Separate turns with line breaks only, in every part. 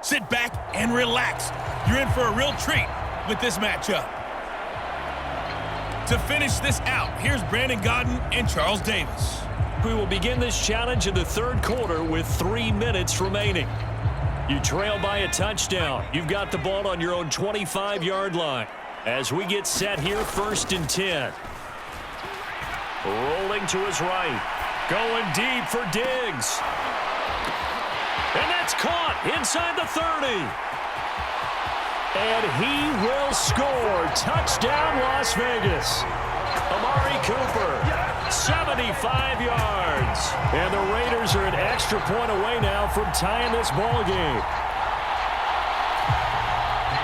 Sit back and relax. You're in for a real treat with this matchup. To finish this out, here's Brandon Gaudin and Charles Davis.
We will begin this challenge in the third quarter with 3 minutes remaining. You trail by a touchdown. You've got the ball on your own 25-yard line. As we get set here, 1st and 10. Rolling to his right. Going deep for Diggs. And that's caught inside the 30. And he will score. Touchdown, Las Vegas. Amari Cooper, 75 yards. And the Raiders are an extra point away now from tying this ball game.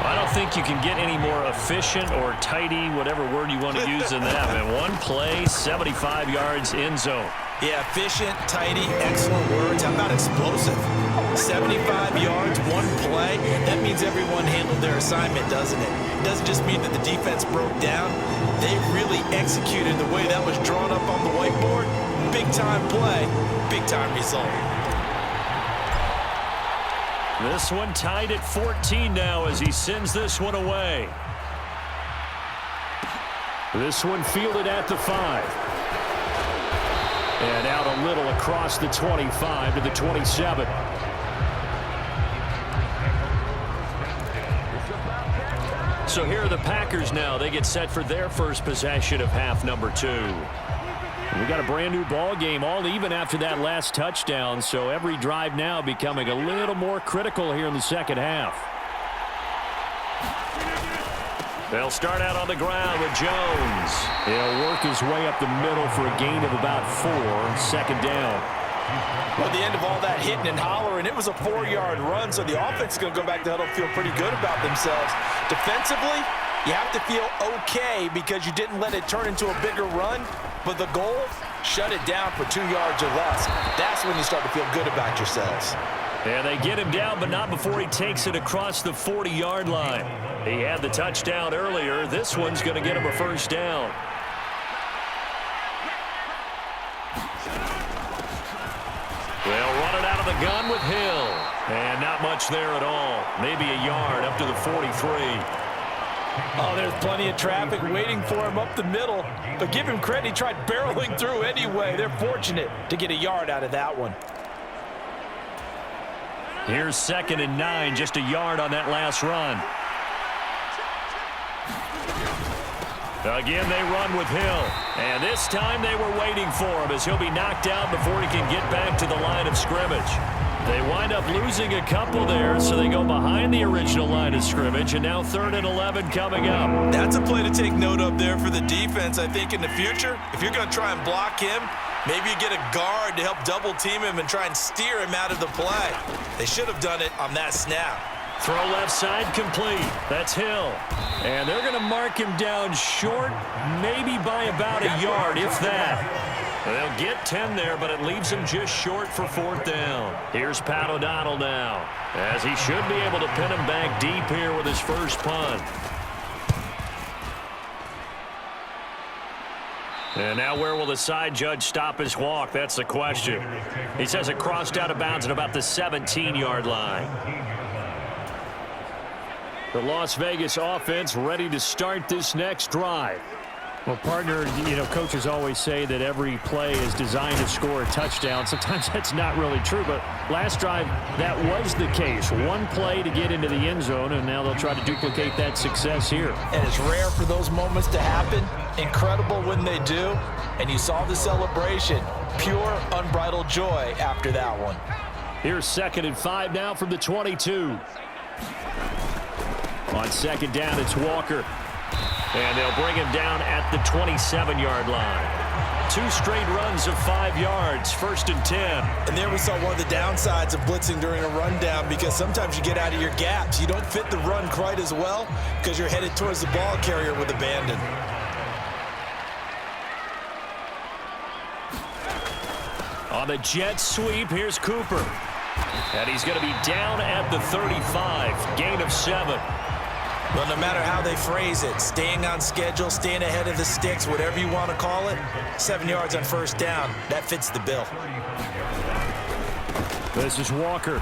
I don't think you can get any more efficient or tidy, whatever word you want to use in that. And one play, 75 yards, end zone.
Yeah, efficient, tidy, excellent words. How about explosive? 75 yards, one play. That means everyone handled their assignment, doesn't it? It doesn't just mean that the defense broke down. They really executed the way that was drawn up on the whiteboard. Big-time play, big-time result.
This one tied at 14 now as he sends this one away. This one fielded at the 5. And out a little across the 25 to the 27. So here are the Packers now. They get set for their first possession of half number 2. We got a brand new ball game, all even after that last touchdown. So every drive now becoming a little more critical here in the second half. They'll start out on the ground with Jones. He'll work his way up the middle for a gain of about 4. 2nd down.
Well, at the end of all that hitting and hollering, it was a 4-yard run, so the offense is going to go back to huddle and feel pretty good about themselves. Defensively, you have to feel okay because you didn't let it turn into a bigger run, but the goal, shut it down for 2 yards or less. That's when you start to feel good about yourselves.
And they get him down, but not before he takes it across the 40-yard line. He had the touchdown earlier. This one's going to get him a 1st down. They'll run it out of the gun with Hill. And not much there at all. Maybe a yard up to the 43.
Oh, there's plenty of traffic waiting for him up the middle. But give him credit, he tried barreling through anyway. They're fortunate to get a yard out of that one.
Here's 2nd and 9, just a yard on that last run. Again, they run with Hill. And this time they were waiting for him as he'll be knocked out before he can get back to the line of scrimmage. They wind up losing a couple there, so they go behind the original line of scrimmage, and now 3rd and 11 coming up.
That's a play to take note of there for the defense, I think, in the future. If you're going to try and block him, maybe you get a guard to help double-team him and try and steer him out of the play. They should have done it on that snap.
Throw left side complete. That's Hill. And they're going to mark him down short, maybe by about a yard, if that. They'll get 10 there, but it leaves him just short for 4th down. Here's Pat O'Donnell now, as he should be able to pin him back deep here with his first punt. And now where will the side judge stop his walk? That's the question. He says it crossed out of bounds at about the 17-yard line. The Las Vegas offense ready to start this next drive.
Well, partner, coaches always say that every play is designed to score a touchdown. Sometimes that's not really true, but last drive, that was the case. One play to get into the end zone, and now they'll try to duplicate that success here.
And it's rare for those moments to happen. Incredible when they do. And you saw the celebration. Pure, unbridled joy after that one.
Here's 2nd and 5 now from the 22. On 2nd down, it's Walker. And they'll bring him down at the 27-yard line. 2 straight runs of 5 yards, 1st and 10.
And there we saw one of the downsides of blitzing during a rundown, because sometimes you get out of your gaps. You don't fit the run quite as well because you're headed towards the ball carrier with abandon.
On the jet sweep, here's Cooper. And he's going to be down at the 35, gain of 7.
Well, no matter how they phrase it, staying on schedule, staying ahead of the sticks, whatever you want to call it, 7 yards on 1st down, that fits the bill.
This is Walker.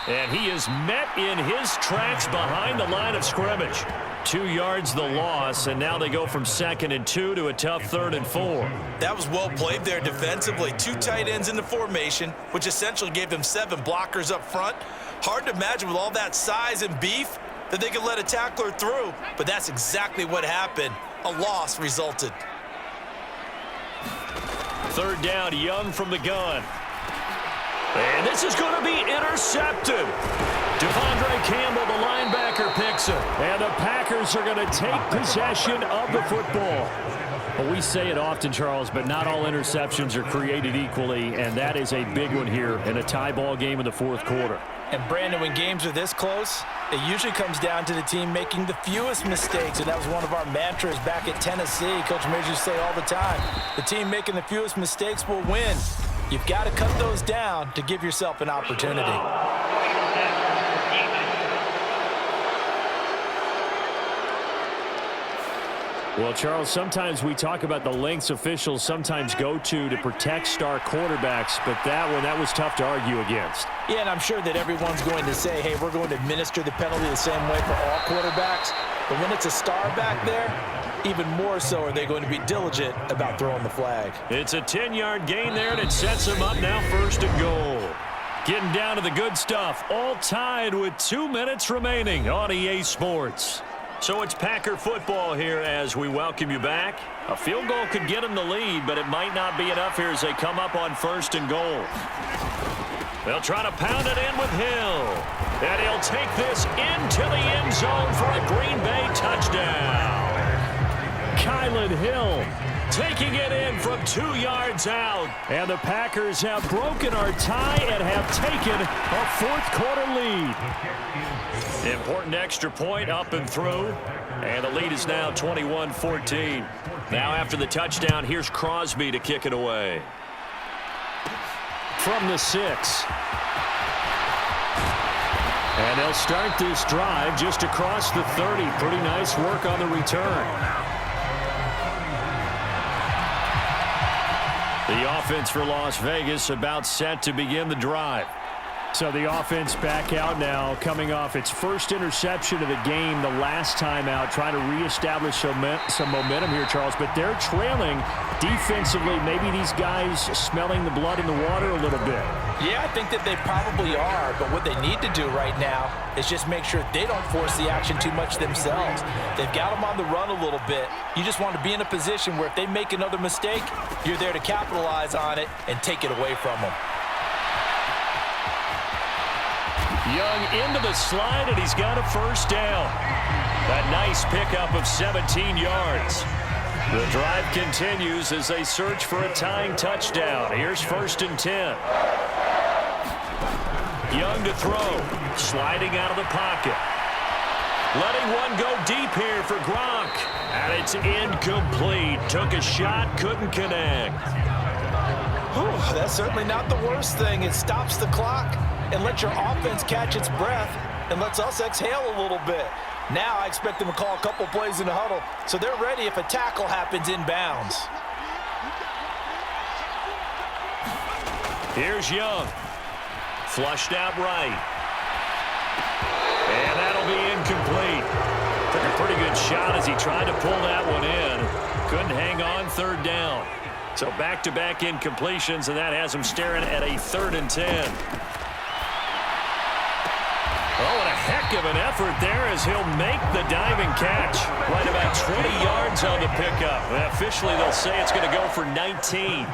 And he is met in his tracks behind the line of scrimmage. 2 yards the loss, and now they go from 2nd and 2 to a tough 3rd and 4.
That was well played there defensively. 2 tight ends in the formation, which essentially gave them 7 blockers up front. Hard to imagine with all that size and beef that they could let a tackler through, but that's exactly what happened. A loss resulted.
3rd down, Young from the gun. And this is going to be intercepted. Devondre Campbell, the linebacker, picks it.
And the Packers are going to take possession of the football. Well, we say it often, Charles, but not all interceptions are created equally, and that is a big one here in a tie ball game in the 4th quarter.
And, Brandon, when games are this close, it usually comes down to the team making the fewest mistakes, and that was one of our mantras back at Tennessee. Coach Major used to say all the time, the team making the fewest mistakes will win. You've got to cut those down to give yourself an opportunity.
Well, Charles, sometimes we talk about the lengths officials sometimes go to protect star quarterbacks, but that was tough to argue against.
Yeah, and I'm sure that everyone's going to say, hey, we're going to administer the penalty the same way for all quarterbacks. But when it's a star back there, even more so are they going to be diligent about throwing the flag.
It's a 10-yard gain there, and it sets them up now 1st and goal. Getting down to the good stuff, all tied with 2 minutes remaining on EA Sports. So it's Packer football here as we welcome you back. A field goal could get them the lead, but it might not be enough here as they come up on 1st and goal. They'll try to pound it in with Hill. And he'll take this into the end zone for a Green Bay touchdown.
Kylan Hill
taking it in from 2 yards out.
And the Packers have broken our tie and have taken a 4th quarter lead.
Important extra point up and through. And the lead is now 21-14. Now after the touchdown, here's Crosby to kick it away.
From the 6. And they'll start this drive just across the 30. Pretty nice work on the return.
The offense for Las Vegas about set to begin the drive.
So the offense back out now, coming off its first interception of the game the last time out, trying to reestablish some momentum here, Charles. But they're trailing defensively. Maybe these guys smelling the blood in the water a little bit.
Yeah, I think that they probably are. But what they need to do right now is just make sure they don't force the action too much themselves. They've got them on the run a little bit. You just want to be in a position where if they make another mistake, you're there to capitalize on it and take it away from them.
Young into the slide, and he's got a 1st down. A nice pickup of 17 yards. The drive continues as they search for a tying touchdown. Here's 1st and 10. Young to throw. Sliding out of the pocket. Letting one go deep here for Gronk. And it's incomplete. Took a shot, couldn't connect.
Whew, that's certainly not the worst thing. It stops the clock and lets your offense catch its breath and lets us exhale a little bit. Now I expect them to call a couple plays in the huddle, so they're ready if a tackle happens inbounds.
Here's Young. Flushed out right. And that'll be incomplete. Took a pretty good shot as he tried to pull that one in. Couldn't hang on 3rd down. So back-to-back incompletions, and that has him staring at a 3rd and 10. Oh, and a heck of an effort there as he'll make the diving catch. Right about 20 yards on the pickup. And officially, they'll say it's going to go for 19.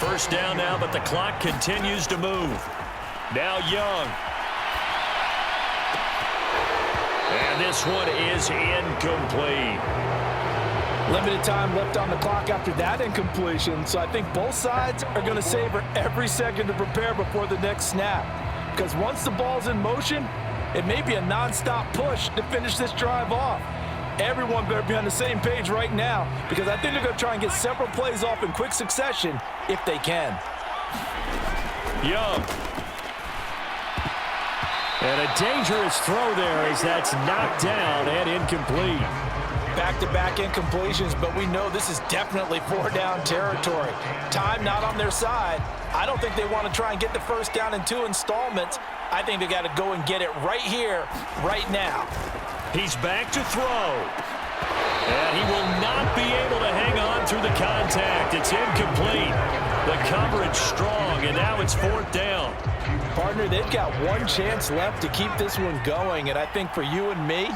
1st down now, but the clock continues to move. Now Young. And this one is incomplete.
Limited time left on the clock after that incompletion, so I think both sides are going to savor every second to prepare before the next snap. Because once the ball's in motion, it may be a non-stop push to finish this drive off. Everyone better be on the same page right now, because I think they're going to try and get several plays off in quick succession if they can.
Young.
And a dangerous throw there as that's knocked down and incomplete.
back-to-back incompletions, but we know this is definitely four-down territory. Time not on their side. I don't think they want to try and get the first down in 2 installments. I think they got to go and get it right here, right now.
He's back to throw. And he will not be able to hang on through the contact. It's incomplete. The coverage strong, and now it's 4th down.
Partner, they've got one chance left to keep this one going, and I think for you and me,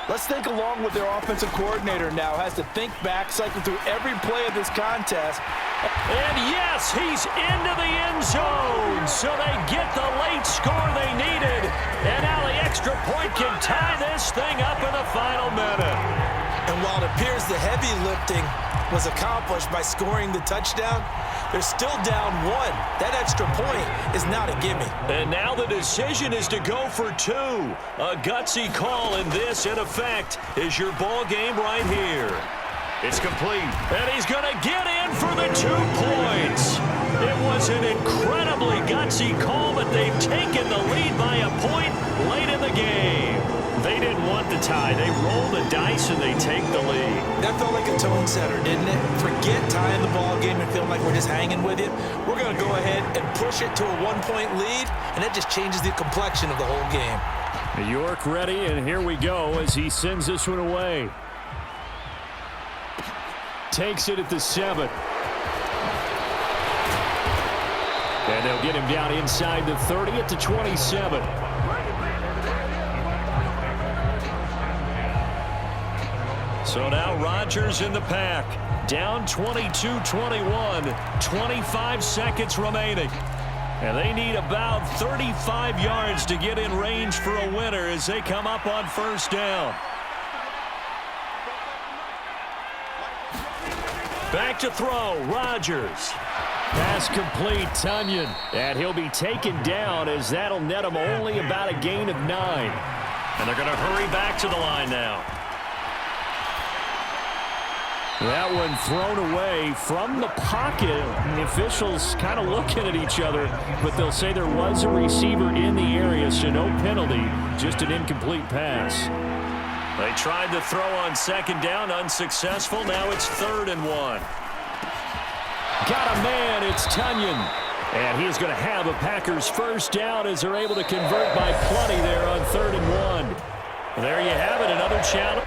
let's think along with their offensive coordinator now. Has to think back, cycle through every play of this contest.
And yes, he's into the end zone. So they get the late score they needed. And now the extra point can tie this thing up in the final minute.
And while it appears the heavy lifting was accomplished by scoring the touchdown, they're still down 1. That extra point is not a gimme.
And now the decision is to go for 2. A gutsy call, and this, in effect, is your ball game right here. It's complete, and he's going to get in for the 2 points. It was an incredibly gutsy call, but they've taken the lead by a point late in the game. They didn't want the tie. They roll the dice, and they take the lead.
That felt like a tone setter, didn't it? Forget tying the ball game and feeling like we're just hanging with you. We're going to go ahead and push it to a 1-point lead, and that just changes the complexion of the whole game.
York ready, and here we go as he sends this one away. Takes it at the 7. And they'll get him down inside the 30 at the 27.
So now Rodgers in the pack. Down 22-21. 25 seconds remaining. And they need about 35 yards to get in range for a winner as they come up on 1st down. Back to throw, Rodgers.
Pass complete, Tunyon. And he'll be taken down as that'll net him only about a gain of 9.
And they're going to hurry back to the line now.
That one thrown away from the pocket. And the officials kind of looking at each other, but they'll say there was a receiver in the area, so no penalty, just an incomplete pass.
They tried to throw on 2nd down, unsuccessful. Now it's 3rd and 1.
Got a man, it's Tunyon. And he's going to have a Packers 1st down as they're able to convert by plenty there on 3rd and 1.
There you have it, another challenge.